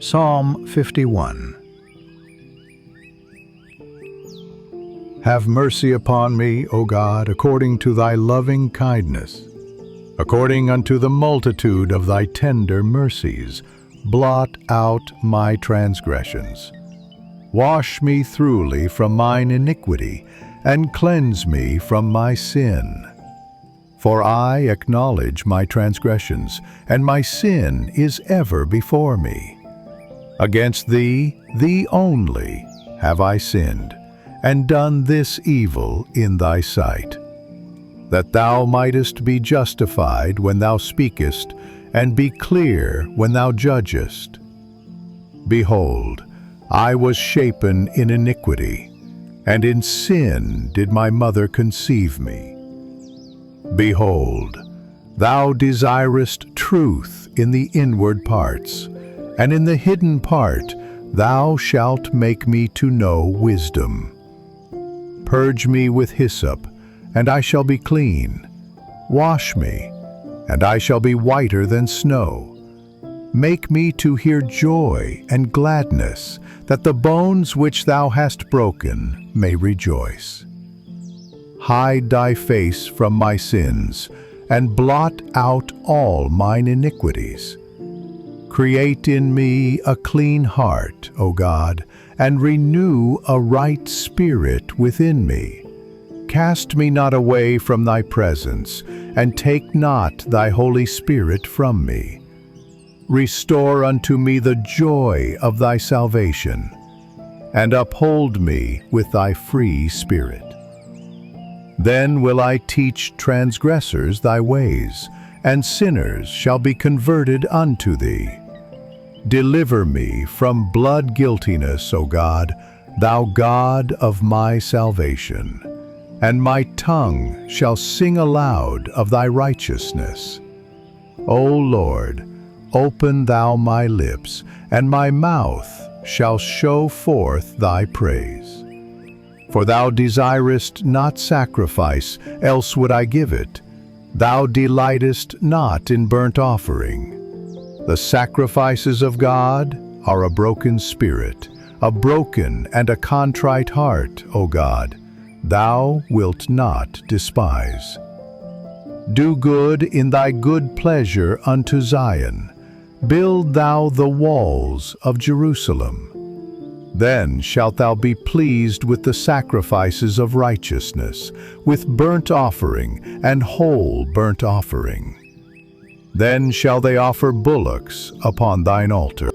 Psalm 51. Have mercy upon me, O God, according to thy loving kindness. According unto the multitude of thy tender mercies, blot out my transgressions. Wash me thoroughly from mine iniquity, and cleanse me from my sin. For I acknowledge my transgressions, and my sin is ever before me. Against thee, thee only, have I sinned, and done this evil in thy sight, that thou mightest be justified when thou speakest, and be clear when thou judgest. Behold, I was shapen in iniquity, and in sin did my mother conceive me. Behold, thou desirest truth in the inward parts, and in the hidden part thou shalt make me to know wisdom. Purge me with hyssop, and I shall be clean. Wash me, and I shall be whiter than snow. Make me to hear joy and gladness, that the bones which thou hast broken may rejoice. Hide thy face from my sins, and blot out all mine iniquities. Create in me a clean heart, O God, and renew a right spirit within me. Cast me not away from thy presence, and take not thy Holy Spirit from me. Restore unto me the joy of thy salvation, and uphold me with thy free spirit. Then will I teach transgressors thy ways, and sinners shall be converted unto thee. Deliver me from blood guiltiness, O God, thou God of my salvation, and my tongue shall sing aloud of thy righteousness. O Lord, open thou my lips, and my mouth shall show forth thy praise. For thou desirest not sacrifice, else would I give it. Thou delightest not in burnt offering. The sacrifices of God are a broken spirit, a broken and a contrite heart, O God, thou wilt not despise. Do good in thy good pleasure unto Zion. Build thou the walls of Jerusalem. Then shalt thou be pleased with the sacrifices of righteousness, with burnt offering and whole burnt offering. Then shall they offer bullocks upon thine altar.